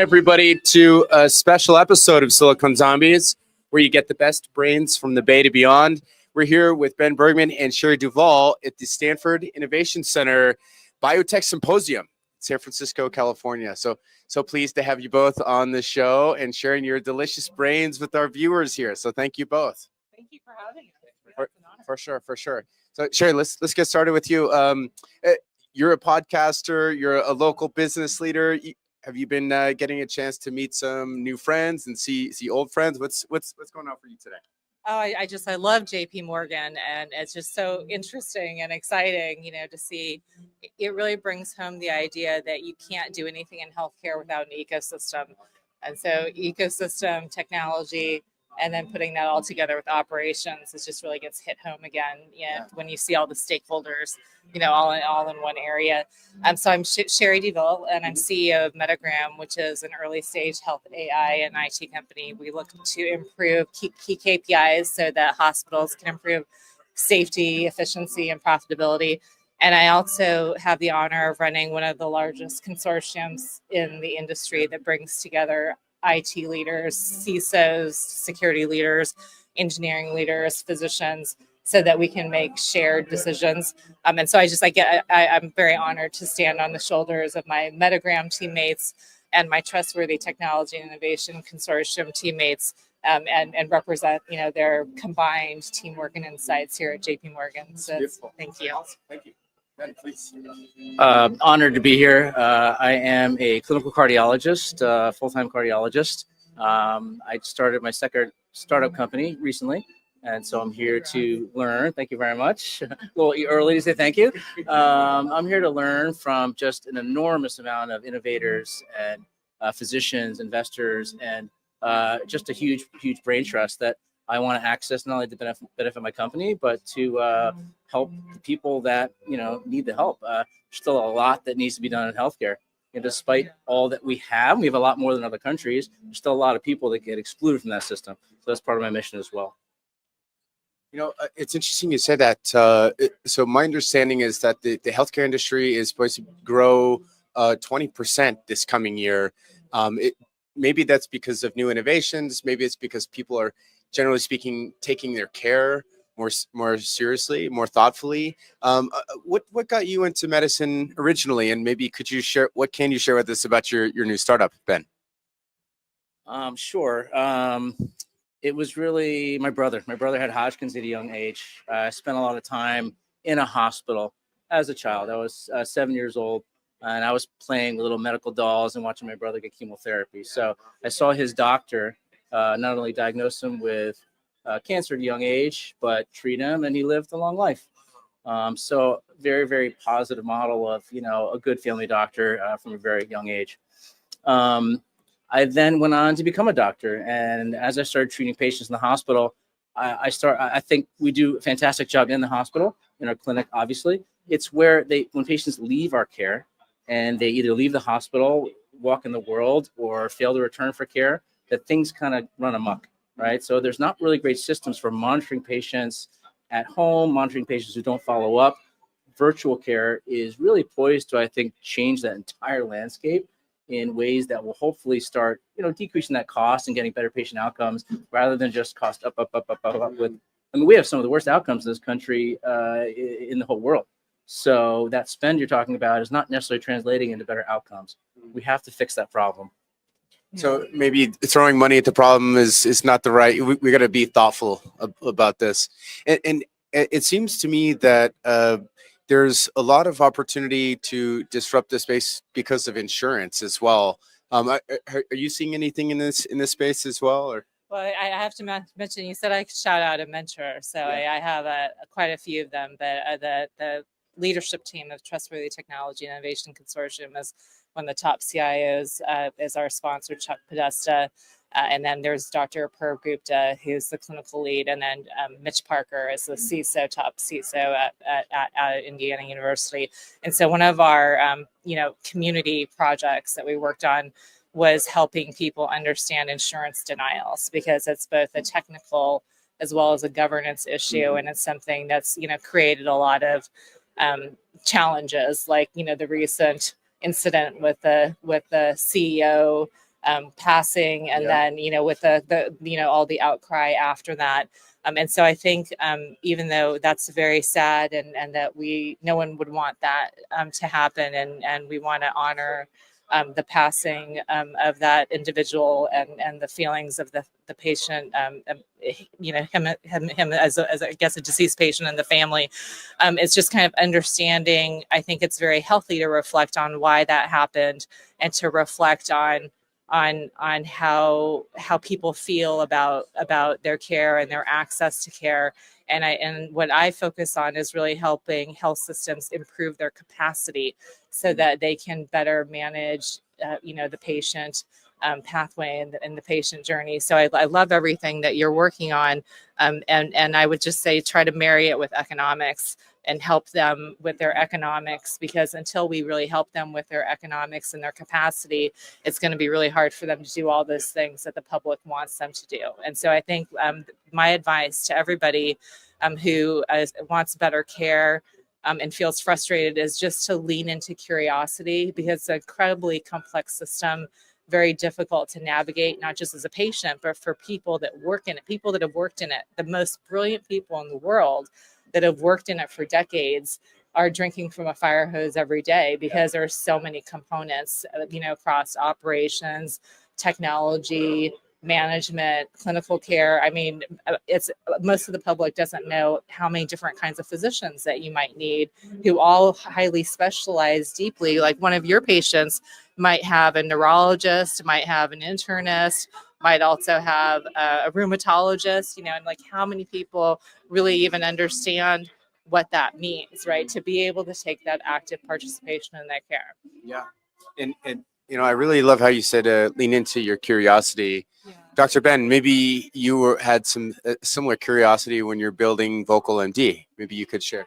everybody to a special episode of Silicon Zombies, where you get the best brains from the Bay to beyond. We're here with Ben Bergman and Sherry Duvall at the Stanford Innovation Center Biotech Symposium, San Francisco, California. So pleased to have you both on the show and sharing your delicious brains with our viewers here. So thank you both. Thank you for having us. For sure. So Sherry, let's get started with you. You're a podcaster. You're a local business leader. Have you been getting a chance to meet some new friends and see old friends? What's going on for you today? Oh, I love JP Morgan, and it's just so interesting and exciting, to see. It really brings home the idea that you can't do anything in healthcare without an ecosystem. And so ecosystem, technology, and then putting that all together with operations, it just really gets hit home again. When you see all the stakeholders, all in one area. So I'm Sherry Duvall, and I'm CEO of Metagram, which is an early stage health AI and IT company. We look to improve key KPIs so that hospitals can improve safety, efficiency, and profitability. And I also have the honor of running one of the largest consortiums in the industry that brings together IT leaders, CISOs, security leaders, engineering leaders, physicians, so that we can make shared decisions. And so I'm very honored to stand on the shoulders of my Metagram teammates and my Trustworthy Technology and Innovation Consortium teammates, and represent their combined teamwork and insights here at JP Morgan. So thank you. Thank you. Ben, please. Honored to be here. I am a clinical cardiologist, full-time cardiologist. I started my second startup company recently, and so I'm here to learn. Thank you very much. A little early to say thank you. I'm here to learn from just an enormous amount of innovators and physicians, investors, and just a huge brain trust that I want to access, not only to benefit my company, but to help the people that need the help. There's still a lot that needs to be done in healthcare, and despite all that we have a lot more than other countries. There's still a lot of people that get excluded from that system. So that's part of my mission as well. It's interesting you say that. So my understanding is that the healthcare industry is supposed to grow 20% this coming year. Maybe that's because of new innovations. Maybe it's because people are, generally speaking, taking their care more seriously, more thoughtfully. What got you into medicine originally, and maybe what can you share with us about your new startup, Ben? Sure. It was really my brother. My brother had Hodgkin's at a young age. I spent a lot of time in a hospital as a child. I was 7 years old, and I was playing with little medical dolls and watching my brother get chemotherapy. So I saw his doctor not only diagnose him with cancer at a young age, but treat him, and he lived a long life. So very, very positive model of, a good family doctor from a very young age. I then went on to become a doctor, and as I started treating patients in the hospital, I think we do a fantastic job in the hospital, in our clinic, obviously. It's where when patients leave our care and they either leave the hospital, walk in the world, or fail to return for care, that things kind of run amok, right? So there's not really great systems for monitoring patients at home, monitoring patients who don't follow up. Virtual care is really poised to, I think, change that entire landscape in ways that will hopefully start, decreasing that cost and getting better patient outcomes, rather than just cost up. We have some of the worst outcomes in this country in the whole world. So that spend you're talking about is not necessarily translating into better outcomes. We have to fix that problem. So maybe throwing money at the problem is not the right. We got to be thoughtful about this, and it seems to me that there's a lot of opportunity to disrupt the space because of insurance as well. Are you seeing anything in this space as well? Or? Well, I have to mention, you said I could shout out a mentor. So yeah. I have quite a few of them. The leadership team of Trustworthy Technology and Innovation Consortium is one of the top CIOs, is our sponsor, Chuck Podesta. And then there's Dr. Purv Gupta, who's the clinical lead, and then Mitch Parker is the top CISO at Indiana University. And so one of our, community projects that we worked on was helping people understand insurance denials, because it's both a technical as well as a governance issue, and it's something that's created a lot of challenges, like the recent incident with the CEO passing, and then with the all the outcry after that. And so I think even though that's very sad, and that no one would want that to happen, and we want to honor the passing of that individual, and the feelings of the patient, him as I guess a deceased patient, and the family. It's just kind of understanding. I think it's very healthy to reflect on why that happened, and to reflect on how people feel about their care and their access to care. And what I focus on is really helping health systems improve their capacity so that they can better manage the patient pathway and the patient journey. So I love everything that you're working on, and I would just say try to marry it with economics and help them with their economics, because until we really help them with their economics and their capacity, it's going to be really hard for them to do all those things that the public wants them to do. And so I think my advice to everybody who wants better care and feels frustrated is just to lean into curiosity, because it's an incredibly complex system, very difficult to navigate, not just as a patient, but for people that work in it, people that have worked in it. The most brilliant people in the world that have worked in it for decades are drinking from a fire hose every day, because there are so many components, across operations, technology, management, clinical care. I mean, it's most of the public doesn't know how many different kinds of physicians that you might need, who all highly specialize deeply. Like one of your patients might have a neurologist, might have an internist, might also have a rheumatologist, and like how many people really even understand what that means, right? To be able to take that active participation in that care. Yeah. And I really love how you said lean into your curiosity. Yeah. Dr. Ben, maybe you had some similar curiosity when you're building Vocal MD. Maybe you could share.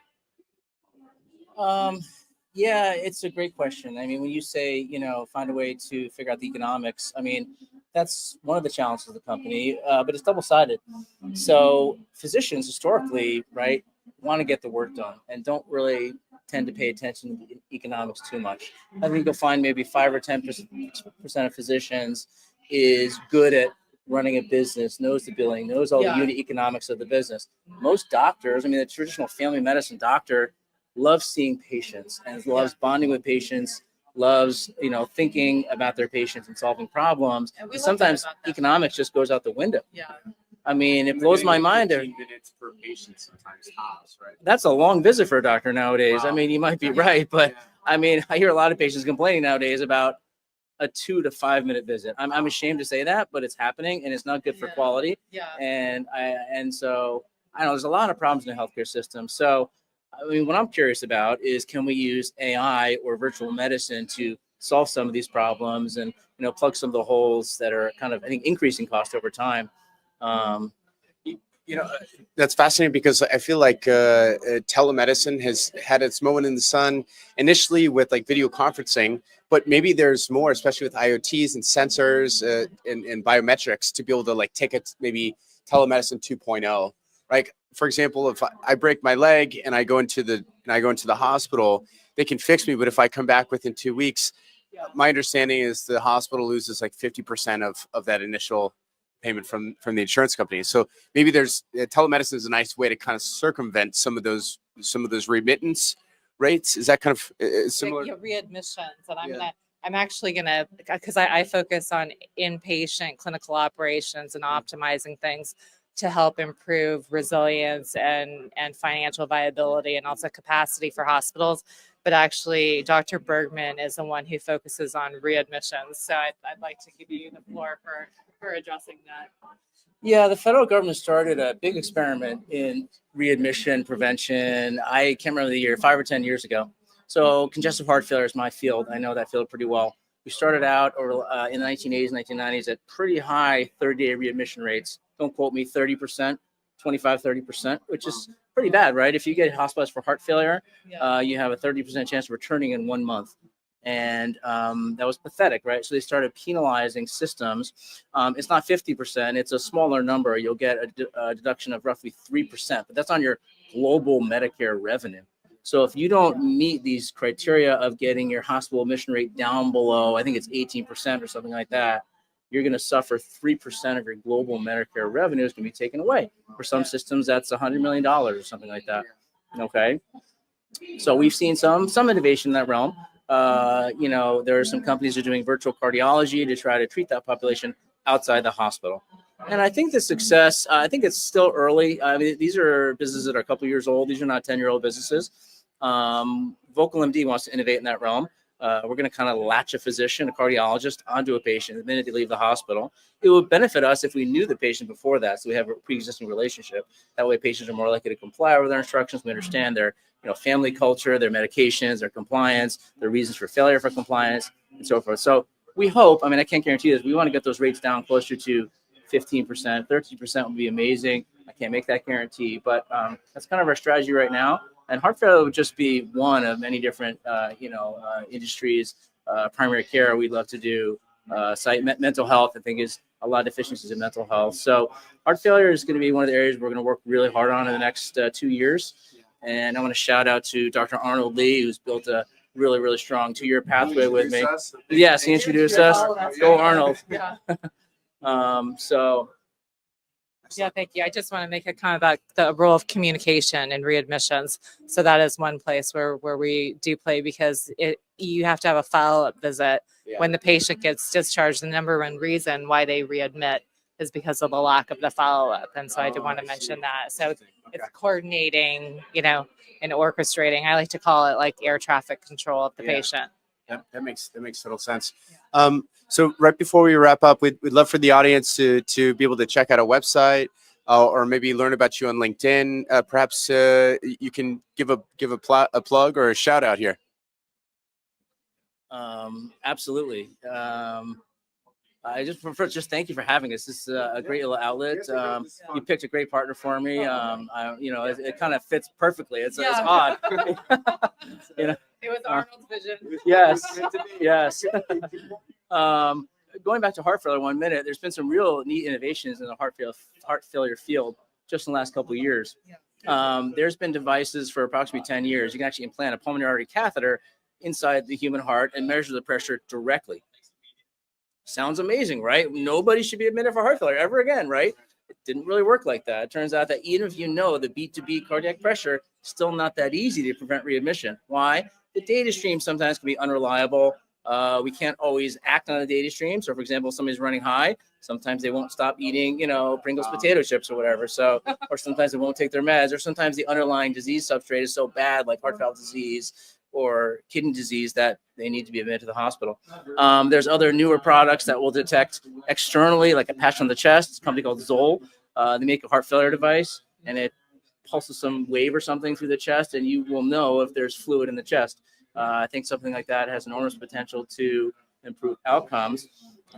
Yeah, it's a great question. I mean, when you say, find a way to figure out the economics, I mean, that's one of the challenges of the company, but it's double-sided. So physicians historically, right, want to get the work done and don't really tend to pay attention to economics too much. I think you'll find maybe 5 or 10% of physicians is good at running a business, knows the billing, knows all the unit economics of the business. Most doctors, I mean, the traditional family medicine doctor loves seeing patients and loves bonding with patients, loves, thinking about their patients and solving problems. And sometimes economics just goes out the window. Yeah. I mean, it blows my mind. 15 minutes per patient sometimes tops, right? That's a long visit for a doctor nowadays. Wow. I mean, you might be right, but I mean, I hear a lot of patients complaining nowadays about a 2 to 5 minute visit. I'm ashamed to say that, but it's happening, and it's not good for quality. Yeah. And so I know there's a lot of problems in the healthcare system. So I mean, what I'm curious about is, can we use AI or virtual medicine to solve some of these problems and, plug some of the holes that are kind of, I think, increasing cost over time. That's fascinating, because I feel like telemedicine has had its moment in the sun initially with like video conferencing, but maybe there's more, especially with IoTs and sensors and biometrics, to be able to like take it maybe telemedicine 2.0. Like, for example, if I break my leg and I go into the hospital, they can fix me. But if I come back within 2 weeks, my understanding is the hospital loses like 50% of that initial payment from the insurance company. So maybe there's telemedicine is a nice way to kind of circumvent some of those remittance rates. Is that kind of similar? Yeah, readmissions, and I'm actually gonna, because I focus on inpatient clinical operations and optimizing things to help improve resilience and financial viability, and also capacity for hospitals. But actually, Dr. Bergman is the one who focuses on readmissions. So I'd like to give you the floor for addressing that. Yeah, the federal government started a big experiment in readmission prevention. I can't remember the year, 5 or 10 years ago. So congestive heart failure is my field. I know that field pretty well. We started out in the 1980s, 1990s at pretty high 30-day readmission rates. Don't quote me, 30%, 25-30%, which is pretty bad, right? If you get hospitalized for heart failure, you have a 30% chance of returning in 1 month. And that was pathetic, right? So they started penalizing systems. It's not 50%, it's a smaller number. You'll get a deduction of roughly 3%, but that's on your global Medicare revenue. So if you don't meet these criteria of getting your hospital admission rate down below, I think it's 18% or something like that, you're going to suffer 3% of your global Medicare revenue is going to be taken away. For some systems, that's $100 million or something like that. Okay. So we've seen some innovation in that realm. There are some companies that are doing virtual cardiology to try to treat that population outside the hospital. And I think the success, I think it's still early. I mean, these are businesses that are a couple of years old. These are not 10-year-old businesses. Vocal MD wants to innovate in that realm. We're going to kind of latch a physician, a cardiologist, onto a patient the minute they leave the hospital. It would benefit us if we knew the patient before that, so we have a pre-existing relationship. That way, patients are more likely to comply with their instructions. We understand their family culture, their medications, their compliance, their reasons for failure for compliance, and so forth. So we hope, I mean, I can't guarantee this, we want to get those rates down closer to 15%, 13% would be amazing. I can't make that guarantee, but that's kind of our strategy right now. And heart failure would just be one of many different, industries. Primary care, we'd love to do. Mental health, I think, is a lot of deficiencies in mental health. So heart failure is going to be one of the areas we're going to work really hard on in the next 2 years. And I want to shout out to Dr. Arnold Lee, who's built a really, really strong 2-year pathway with me. Yes, he introduced us. Go Arnold. Yeah, thank you. I just want to make a comment about the role of communication in readmissions. So that is one place where we do play, because you have to have a follow-up visit when the patient gets discharged. The number one reason why they readmit is because of the lack of the follow-up. And so I did want to mention that. So it's coordinating, and orchestrating. I like to call it like air traffic control of the patient. That makes total sense. So right before we wrap up, we'd love for the audience to be able to check out a website or maybe learn about you on LinkedIn. Perhaps you can give a plug or a shout out here. Absolutely. I just thank you for having us. This is a great little outlet. You picked a great partner for me. It kind of fits perfectly. It's odd. It was Arnold's vision. Yes. Going back to heart failure 1 minute, there's been some real neat innovations in the heart failure field just in the last couple of years. There's been devices for approximately 10 years. You can actually implant a pulmonary artery catheter inside the human heart and measure the pressure directly. Sounds amazing, right? Nobody should be admitted for heart failure ever again, right? It didn't really work like that. It turns out that even if you know the beat-to-beat cardiac pressure, still not that easy to prevent readmission. Why? The data stream sometimes can be unreliable. We can't always act on the data stream. So, for example, if somebody's running high, sometimes they won't stop eating, Pringles potato chips or whatever. So, or sometimes they won't take their meds, or sometimes the underlying disease substrate is so bad, like heart valve disease or kidney disease, that they need to be admitted to the hospital. There's other newer products that will detect externally, like a patch on the chest. It's a company called Zoll. They make a heart failure device, and it pulses some wave or something through the chest, and you will know if there's fluid in the chest. I think something like that has enormous potential to improve outcomes.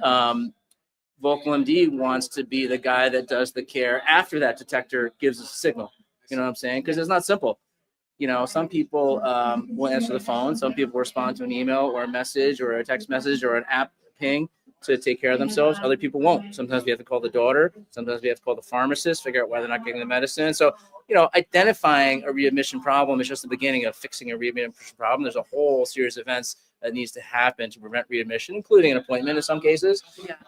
Vocal MD wants to be the guy that does the care after that detector gives us a signal. You know what I'm saying? Because it's not simple. Some people will answer the phone. Some people respond to an email or a message or a text message or an app ping to take care of themselves. Other people won't. Sometimes we have to call the daughter. Sometimes we have to call the pharmacist, figure out why they're not getting the medicine. So, identifying a readmission problem is just the beginning of fixing a readmission problem. There's a whole series of events that needs to happen to prevent readmission, including an appointment in some cases,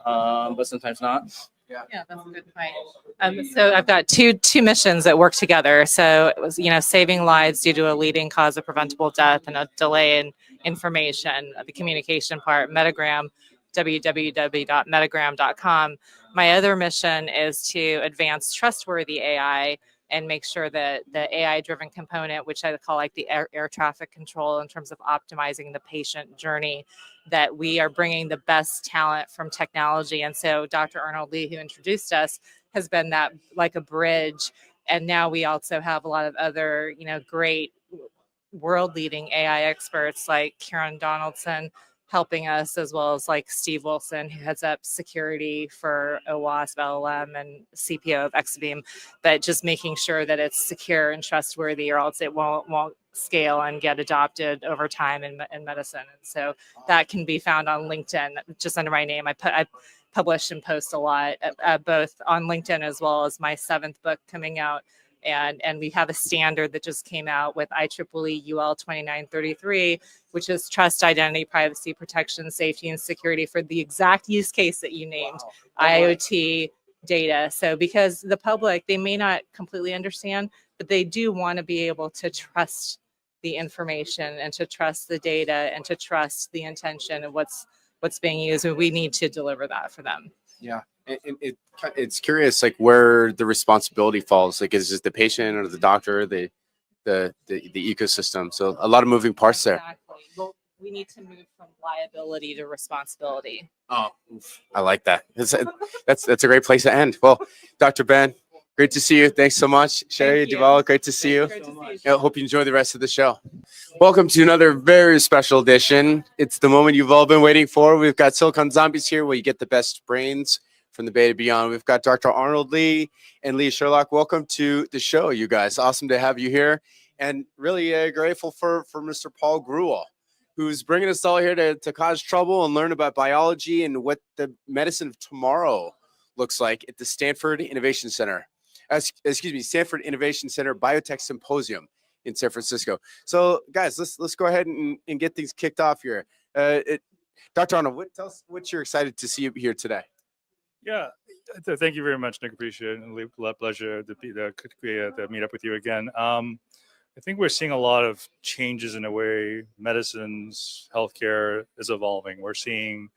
but sometimes not. Yeah, that's a good point. So I've got two missions that work together. So it was, saving lives due to a leading cause of preventable death and a delay in information, the communication part, Metagram, www.metagram.com. My other mission is to advance trustworthy AI and make sure that the AI-driven component, which I call like the air traffic control in terms of optimizing the patient journey, that we are bringing the best talent from technology. And so Dr. Arnold Lee, who introduced us, has been that like a bridge. And now we also have a lot of other, great world-leading AI experts like Karen Donaldson helping us, as well as like Steve Wilson, who heads up security for OWASP, LLM, and CPO of Exabeam, but just making sure that it's secure and trustworthy, or else it won't scale and get adopted over time in medicine. And so that can be found on LinkedIn, just under my name. I publish and post a lot, both on LinkedIn as well as my 7th book coming out And we have a standard that just came out with IEEE UL 2933, which is trust, identity, privacy, protection, safety, and security for the exact use case that you named, IoT data. So because the public, they may not completely understand, but they do want to be able to trust the information and to trust the data and to trust the intention of what's being used, and we need to deliver that for them. Yeah. And it's curious, like where the responsibility falls. Like, is it the patient or the doctor, the ecosystem? So a lot of moving parts there. Exactly. Well, we need to move from liability to responsibility. Oh, I like that. That's a great place to end. Well, Dr. Ben, great to see you. Thanks so much. Sherry Thank you. Duval, great to see you. Great to see you. Yeah, hope you enjoy the rest of the show. Welcome to another very special edition. It's the moment you've all been waiting for. We've got Silicon Zombies here, where you get the best brains from the Bay to beyond. We've got Dr. Arnold Lee and Leah Sherlock. Welcome to the show, you guys. Awesome to have you here, and really grateful for Mr. Paul Grewal, who's bringing us all here to cause trouble and learn about biology and what the medicine of tomorrow looks like at the Stanford Innovation Center. Stanford Innovation Center Biotech Symposium in San Francisco. So, guys, let's go ahead and get things kicked off here. Dr. Arnold, tell us what you're excited to see here today. Yeah, thank you very much, Nick. Appreciate it. And a pleasure to meet up with you again. I think we're seeing a lot of changes in the way medicines, healthcare is evolving. We're seeing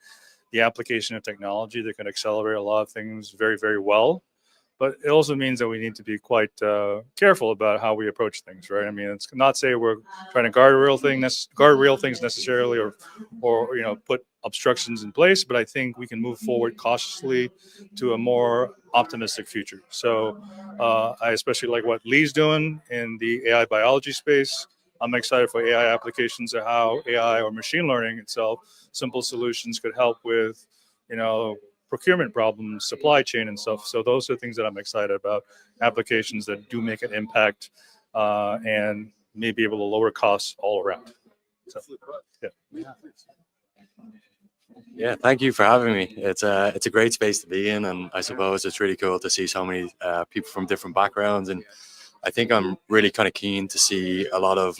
the application of technology that can accelerate a lot of things very, very well. But it also means that we need to be quite careful about how we approach things, right? I mean, it's not say we're trying to guardrail things necessarily, or put obstructions in place. But I think we can move forward cautiously to a more optimistic future. So I especially like what Lee's doing in the AI biology space. I'm excited for AI applications of how AI or machine learning itself, simple solutions could help with, procurement problems, supply chain and stuff. So those are things that I'm excited about, applications that do make an impact and may be able to lower costs all around. So, yeah, thank you for having me. It's a great space to be in, and I suppose it's really cool to see so many people from different backgrounds. And I think I'm really kind of keen to see a lot of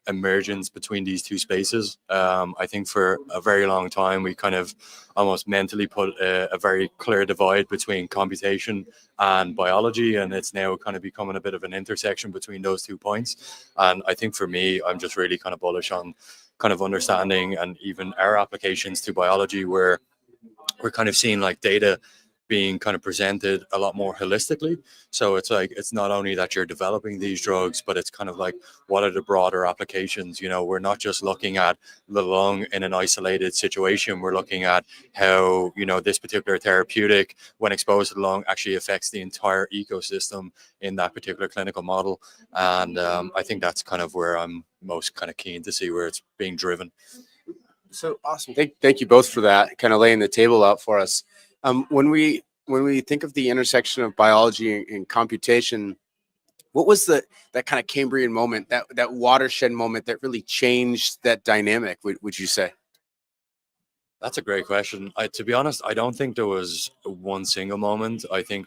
emergence between these two spaces. I think for a very long time we kind of almost mentally put a very clear divide between computation and biology, and it's now kind of becoming a bit of an intersection between those 2 points. And I think for me, I'm just really kind of bullish on kind of understanding and even our applications to biology, where we're kind of seeing data being kind of presented a lot more holistically. So it's not only that you're developing these drugs, but it's kind of what are the broader applications? We're not just looking at the lung in an isolated situation. We're looking at how, this particular therapeutic, when exposed to the lung, actually affects the entire ecosystem in that particular clinical model. And I think that's kind of where I'm most kind of keen to see where it's being driven. So awesome. Thank you both for that, kind of laying the table out for us. When we think of the intersection of biology and computation, what was that kind of Cambrian moment, that watershed moment that really changed that dynamic, would you say? That's a great question. To be honest, I don't think there was one single moment. I think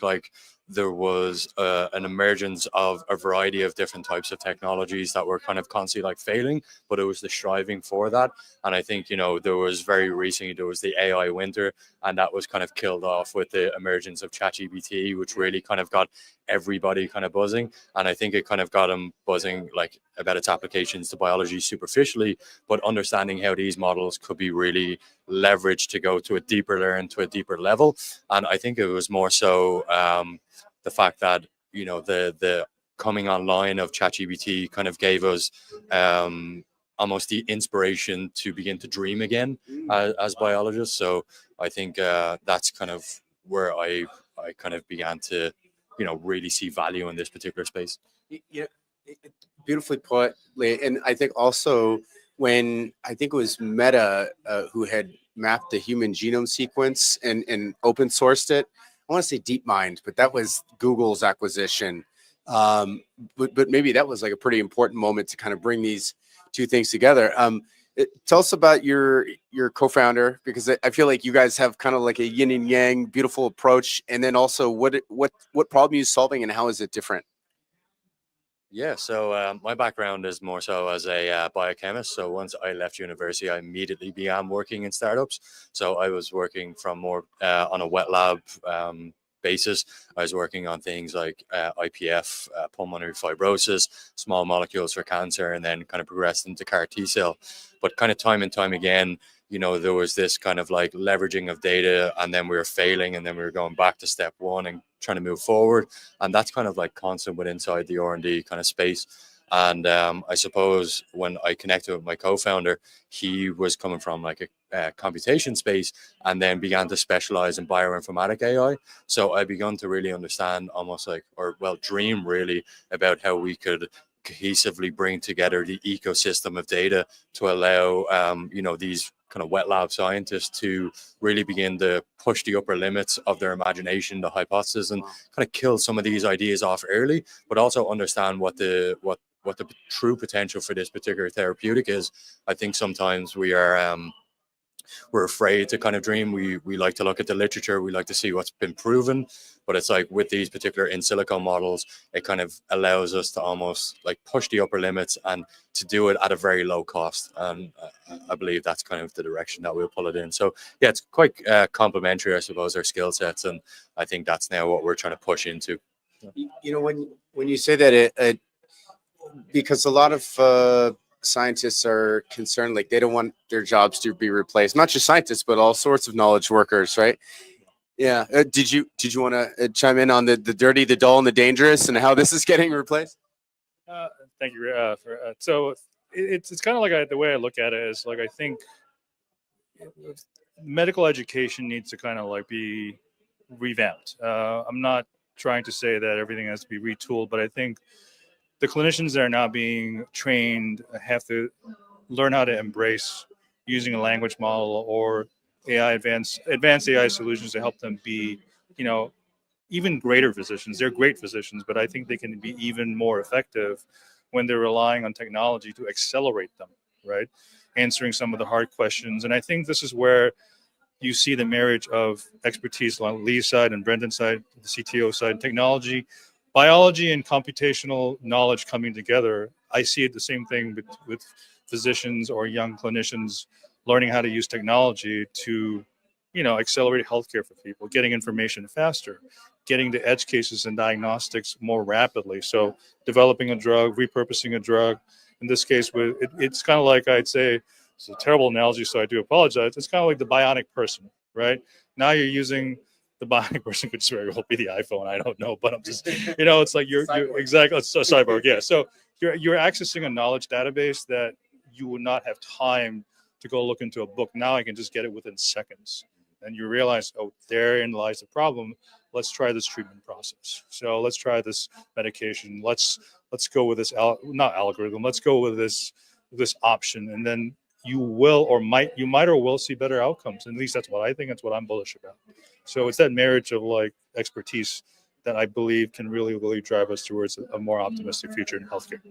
there was an emergence of a variety of different types of technologies that were kind of constantly failing, but it was the striving for that. And I think, there was very recently, there was the AI winter, and that was kind of killed off with the emergence of ChatGPT, which really kind of got everybody kind of buzzing. And I think it kind of got them buzzing about its applications to biology superficially, but understanding how these models could be really leveraged to go to a deeper level. And I think it was more so the fact that the coming online of ChatGPT kind of gave us almost the inspiration to begin to dream again as biologists. So I think that's kind of where I kind of began to really see value in this particular space. Yeah, beautifully put, Lee. And I think also when it was Meta who had mapped the human genome sequence and open sourced it. I want to say DeepMind, but that was Google's acquisition. But maybe that was a pretty important moment to kind of bring these two things together. Tell us about your co-founder, because I feel like you guys have kind of a yin and yang, beautiful approach. And then also what problem you're solving and how is it different? Yeah, so my background is more so as a biochemist. So once I left university, I immediately began working in startups. So I was working from more on a wet lab basis. I was working on things like IPF, pulmonary fibrosis, small molecules for cancer, and then kind of progressed into CAR T cell. But kind of time and time again, there was this kind of like leveraging of data, and then we were failing, and then we were going back to step one and trying to move forward, and that's kind of like constant with inside the R&D kind of space. And I suppose when I connected with my co-founder, he was coming from like a computation space, and then began to specialize in bioinformatic AI. So I began to really understand almost like, or well, dream really about how we could cohesively bring together the ecosystem of data to allow these kind of wet lab scientists to really begin to push the upper limits of their imagination, the hypothesis, and kind of kill some of these ideas off early, but also understand what the true potential for this particular therapeutic is. I think sometimes we're afraid to kind of dream. We like to look at the literature, we like to see what's been proven, but it's like with these particular in silico models, it kind of allows us to almost like push the upper limits and to do it at a very low cost. And I believe that's kind of the direction that we'll pull it in. So yeah, it's quite complementary, I suppose, our skill sets, and I think that's now what we're trying to push into. When you say that, it because a lot of scientists are concerned, like they don't want their jobs to be replaced, not just scientists but all sorts of knowledge workers, right? Yeah. Did you want to chime in on the dirty, the dull, and the dangerous, and how this is getting replaced? Thank you. So it's kind of like the way I look at it is like, I think medical education needs to kind of like be revamped. I'm not trying to say that everything has to be retooled, but I think the clinicians that are now being trained have to learn how to embrace using a language model or advanced AI solutions to help them be, even greater physicians. They're great physicians, but I think they can be even more effective when they're relying on technology to accelerate them, right? Answering some of the hard questions. And I think this is where you see the marriage of expertise on Lee's side and Brendan's side, the CTO side, technology, biology, and computational knowledge coming together. I see it the same thing with physicians or young clinicians learning how to use technology to, accelerate healthcare for people, getting information faster, getting to edge cases and diagnostics more rapidly. So developing a drug, repurposing a drug. In this case, it's kind of like, I'd say, it's a terrible analogy, so I do apologize. It's kind of like the bionic person, right? Now you're using the bionic person, could just very well be the iPhone. I don't know, but I'm just, it's like you're exactly, it's a cyborg. Yeah. So you're accessing a knowledge database that you would not have time to go look into a book. Now I can just get it within seconds. And you realize, oh, therein lies the problem. Let's try this treatment process. So let's try this medication. Let's go with this not algorithm. Let's go with this option, and then you might or will see better outcomes. At least that's what I think. That's what I'm bullish about. So it's that marriage of like expertise that I believe can really, really drive us towards a more optimistic future in healthcare.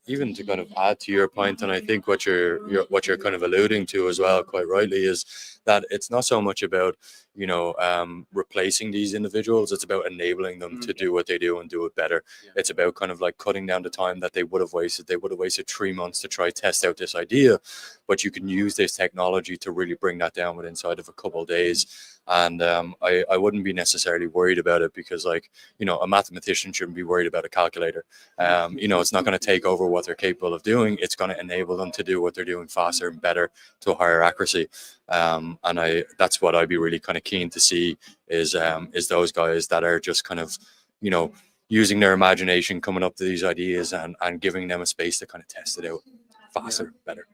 Even to kind of add to your point, and I think what you're kind of alluding to as well, quite rightly, is that it's not so much about replacing these individuals. It's about enabling them to do what they do and do it better. It's about kind of like cutting down the time that they would have wasted. They would have wasted 3 months to try test out this idea, but you can use this technology to really bring that down within inside of a couple of days. And I wouldn't be necessarily worried about it, because like, a mathematician shouldn't be worried about a calculator. It's not going to take over what they're capable of doing. It's going to enable them to do what they're doing faster and better to a higher accuracy. And that's what I'd be really kind of keen to see is those guys that are just kind of, using their imagination, coming up to these ideas and giving them a space to kind of test it out faster, better.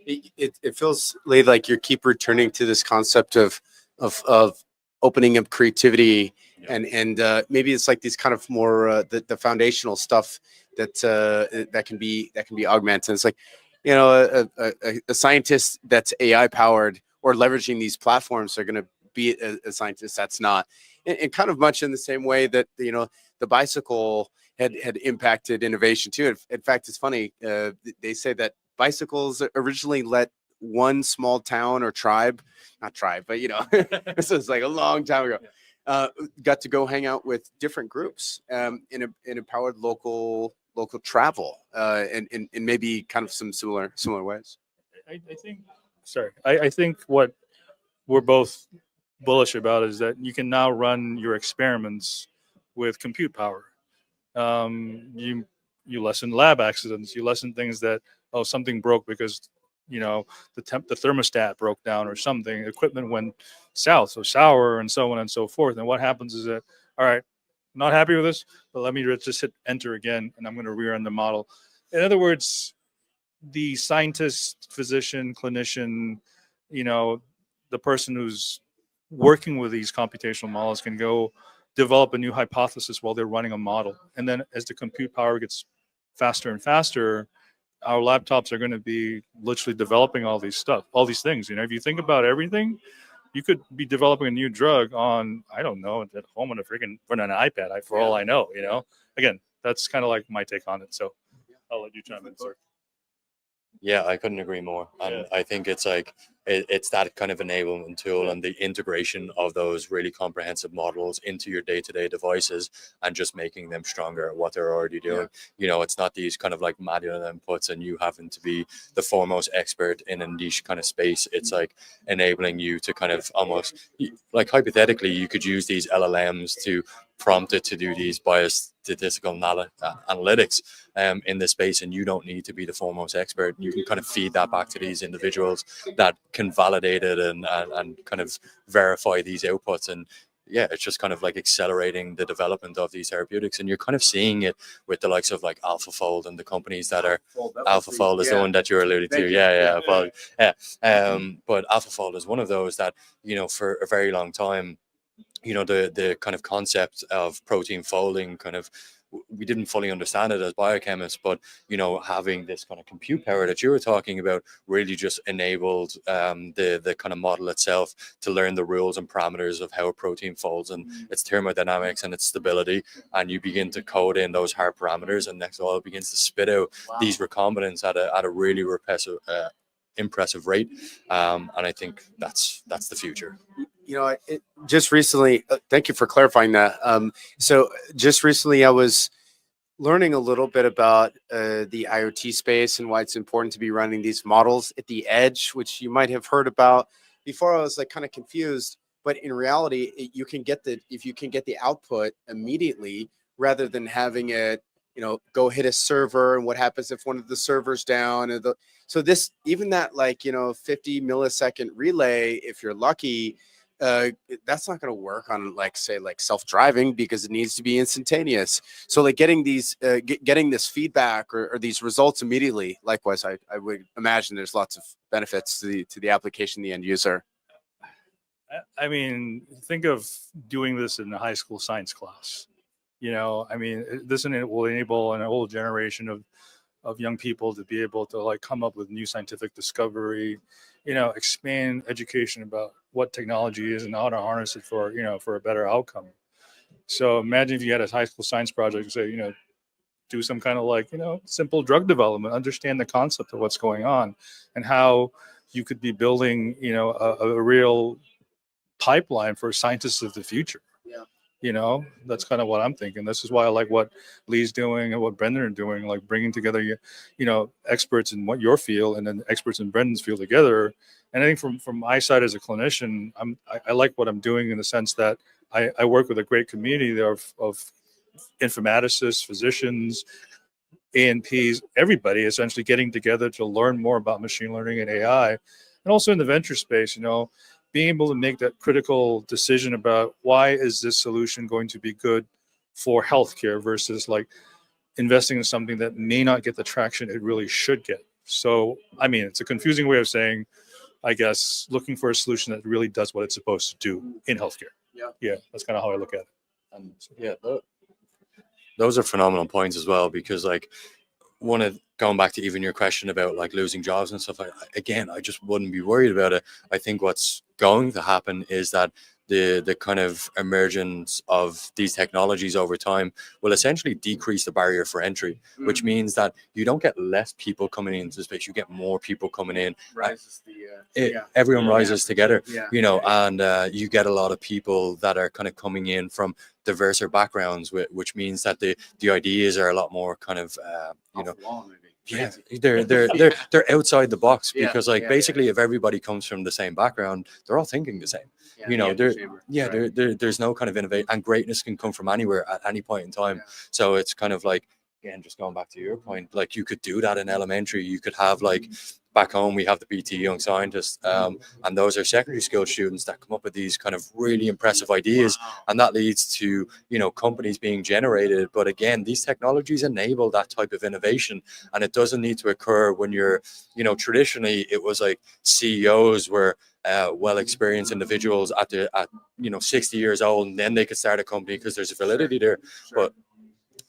It feels like you keep returning to this concept of opening up creativity, and maybe it's like these kind of more the foundational stuff that can be augmented. It's like, a scientist that's AI powered or leveraging these platforms are going to be a scientist that's not, and kind of much in the same way that the bicycle had impacted innovation too. In fact, it's funny, they say that bicycles originally let one small town or tribe, not tribe, but this is like a long time ago, got to go hang out with different groups in empowered local travel in maybe kind of some similar ways. I think, sorry, I think what we're both bullish about is that you can now run your experiments with compute power. You lessen lab accidents. You lessen things that, oh, something broke because the thermostat broke down or something. Equipment went south, so sour, and so on and so forth. And what happens is that, all right, not happy with this, but let me just hit enter again, and I'm going to rerun the model. In other words, the scientist, physician, clinician, the person who's working with these computational models can go develop a new hypothesis while they're running a model. And then as the compute power gets faster and faster, our laptops are going to be literally developing all these things. If you think about everything, you could be developing a new drug on, I don't know, at home on a freaking run an iPad, for all I know. Again, that's kind of like my take on it. So I'll let you chime in, sir. Yeah, I couldn't agree more. And I think it's like it's that kind of enablement tool and the integration of those really comprehensive models into your day-to-day devices and just making them stronger at what they're already doing. It's not these kind of like manual inputs and you having to be the foremost expert in a niche kind of space. It's like enabling you to kind of almost, like hypothetically, you could use these LLMs to prompt it to do these biostatistical analytics in this space, and you don't need to be the foremost expert. You can kind of feed that back to these individuals that can validate it and kind of verify these outputs. And it's just kind of like accelerating the development of these therapeutics. And you're kind of seeing it with the likes of like AlphaFold and the companies that are AlphaFold is the one that you're alluding to. But AlphaFold is one of those that, for a very long time, the kind of concept of protein folding kind of, we didn't fully understand it as biochemists, but having this kind of compute power that you were talking about really just enabled the kind of model itself to learn the rules and parameters of how a protein folds and its thermodynamics and its stability, and you begin to code in those hard parameters, and next of all it begins to spit out these recombinants at a really impressive rate, and I think that's the future. Just recently, thank you for clarifying that. So just recently, I was learning a little bit about the IoT space and why it's important to be running these models at the edge, which you might have heard about. Before, I was like kind of confused, but in reality, if you can get the output immediately rather than having it, go hit a server, and what happens if one of the servers down? So this, even that 50 millisecond relay, if you're lucky, that's not going to work on say self-driving, because it needs to be instantaneous. So like getting these getting this feedback or these results immediately, likewise, I would imagine there's lots of benefits to the application, the end user. I mean, think of doing this in a high school science class. This will enable an old generation of young people to be able to come up with new scientific discovery, expand education about what technology is and how to harness it for a better outcome. So imagine if you had a high school science project, say, do some kind of simple drug development, understand the concept of what's going on and how you could be building, a real pipeline for scientists of the future. That's kind of what I'm thinking. This is why I like what Lee's doing and what Brendan are doing, like bringing together, experts in what your field and then experts in Brendan's field together. And I think from my side as a clinician, I like what I'm doing in the sense that I work with a great community of informaticists, physicians, A&Ps, everybody essentially getting together to learn more about machine learning and AI. And also in the venture space, being able to make that critical decision about why is this solution going to be good for healthcare versus investing in something that may not get the traction it really should get. So, it's a confusing way of saying, I guess, looking for a solution that really does what it's supposed to do in healthcare. Yeah, that's kind of how I look at it. And those are phenomenal points as well, because going back to even your question about losing jobs and stuff, again, I just wouldn't be worried about it. I think what's going to happen is that the kind of emergence of these technologies over time will essentially decrease the barrier for entry, which means that you don't get less people coming into space, you get more people coming in. Everyone rises together, you know, and you get a lot of people that are kind of coming in from diverser backgrounds, which means that the ideas are a lot more kind of you know, yeah, they're outside the box, because like basically if everybody comes from the same background, they're all thinking the same. You know, there's no kind of innovation, and greatness can come from anywhere at any point in time. So it's kind of like, again, just going back to your point, like you could do that in elementary. You could have like, back home we have the BT Young Scientists, and those are secondary school students that come up with these kind of really impressive ideas, and that leads to, you know, companies being generated. But again, these technologies enable that type of innovation, and it doesn't need to occur when you're, you know, traditionally it was like CEOs were well experienced individuals at you know 60 years old, and then they could start a company because there's a validity there. But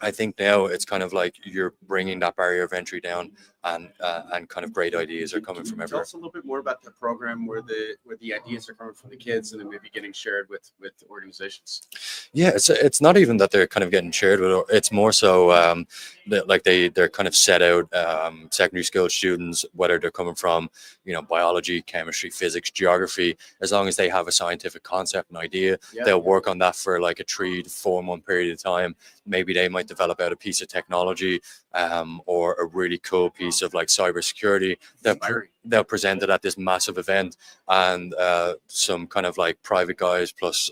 I think now it's kind of like you're bringing that barrier of entry down, and kind of great ideas are coming from everywhere. Tell us a little bit more about the program where the ideas are coming from the kids and then maybe getting shared with organizations. Yeah, it's not even that they're kind of getting shared with, it's more so that like they're kind of set out secondary school students, whether they're coming from, you know, biology, chemistry, physics, geography, as long as they have a scientific concept and idea, they'll work on that for like a 3 to 4 month period of time. Maybe they might develop out a piece of technology or a really cool piece of like cybersecurity. They'll present it at this massive event, and some kind of like private guys plus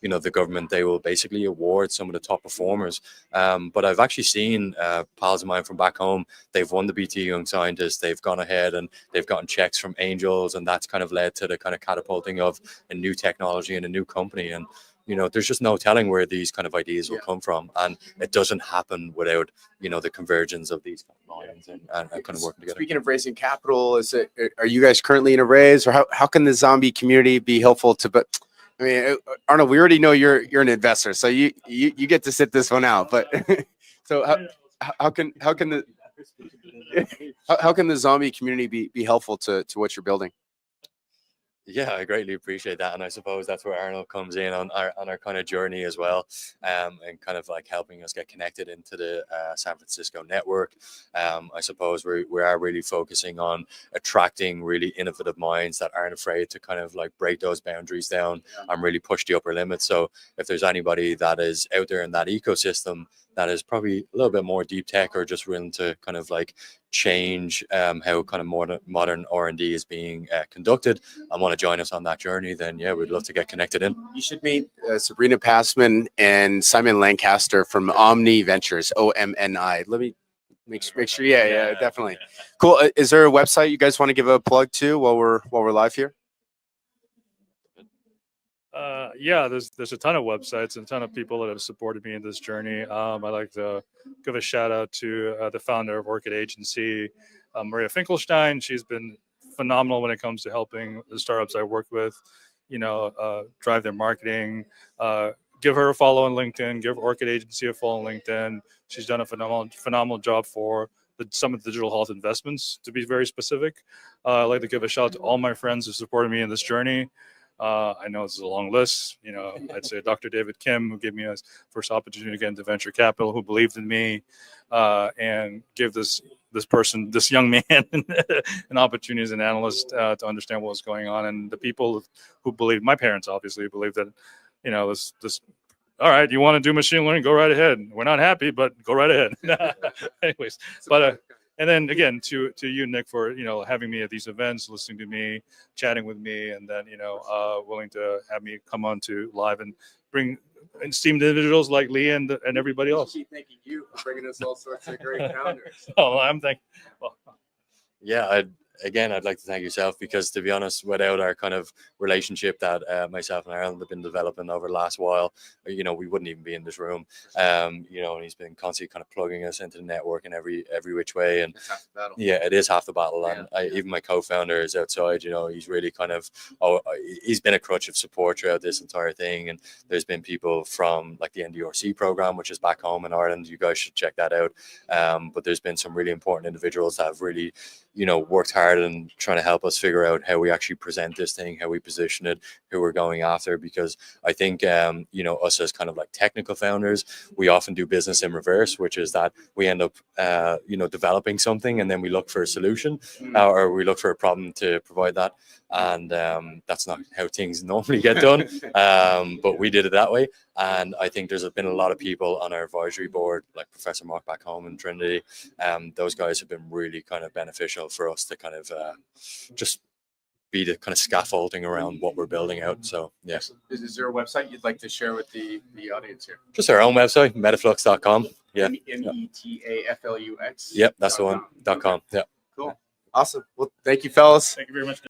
you know, the government, they will basically award some of the top performers. But I've actually seen pals of mine from back home, they've won the BT Young Scientists, they've gone ahead and they've gotten checks from angels, and that's kind of led to the kind of catapulting of a new technology and a new company. And you know, there's just no telling where these kind of ideas will come from, and it doesn't happen without, you know, the convergence of these minds and kind of working together. Speaking of raising capital, are you guys currently in a raise, or how can the zombie community be helpful to? But I mean, Arnold, we already know you're an investor, so you get to sit this one out. But so how can the zombie community be helpful to what you're building? Yeah, I greatly appreciate that, and I suppose that's where Arnold comes in on our kind of journey as well, and kind of like helping us get connected into the San Francisco network. I suppose we are really focusing on attracting really innovative minds that aren't afraid to kind of like break those boundaries down and really push the upper limits. So if there's anybody that is out there in that ecosystem that is probably a little bit more deep tech, or just willing to kind of like change how kind of modern R&D is being conducted, and want to join us on that journey, then yeah, we'd love to get connected in. You should meet Sabrina Passman and Simon Lancaster from Omni Ventures, OMNI. Let me make sure. Yeah, definitely. Cool. Is there a website you guys want to give a plug to while we're live here? Yeah, there's a ton of websites and a ton of people that have supported me in this journey. I'd like to give a shout out to the founder of Orchid Agency, Maria Finkelstein. She's been phenomenal when it comes to helping the startups I work with, you know, drive their marketing. Give her a follow on LinkedIn. Give Orchid Agency a follow on LinkedIn. She's done a phenomenal job for some of the digital health investments, to be very specific. I'd like to give a shout out to all my friends who supported me in this journey. I know this is a long list. You know, I'd say Dr. David Kim, who gave me a first opportunity to get into venture capital, who believed in me, and give this young man, an opportunity as an analyst to understand what was going on. And the people who believed, my parents obviously believed that, you know, this. All right, you want to do machine learning? Go right ahead. We're not happy, but go right ahead. Anyways, but. And then again, to you, Nick, for, you know, having me at these events, listening to me, chatting with me, and then, you know, willing to have me come on to live and bring esteemed individuals like Lee and everybody else. Thanking you for bringing us all sorts of great founders. Oh, I'm thanking. Well, yeah, I'd like to thank yourself, because to be honest, without our kind of relationship that myself and Aaron have been developing over the last while, you know, we wouldn't even be in this room. You know, and he's been constantly kind of plugging us into the network in every which way. And half the battle. Yeah, it is half the battle. And even my co-founder is outside. You know, he's really kind of he's been a crutch of support throughout this entire thing. And there's been people from like the NDRC program, which is back home in Ireland. You guys should check that out. But there's been some really important individuals that have really, you know, worked hard hard in trying to help us figure out how we actually present this thing, how we position it, who we're going after. Because I think, you know, us as kind of like technical founders, we often do business in reverse, which is that we end up, you know, developing something and then we look for a solution, or we look for a problem to provide that. And that's not how things normally get done. But we did it that way. And I think there's been a lot of people on our advisory board, like Professor Mark back home in Trinity. Those guys have been really kind of beneficial for us to kind of just be the kind of scaffolding around what we're building out. So yeah. Is there a website you'd like to share with the audience here? Just our own website, metaflux.com. Yeah. METAFLUX. Yep, that's the one. .com. Yeah. Cool. Awesome. Well, thank you, fellas. Thank you very much.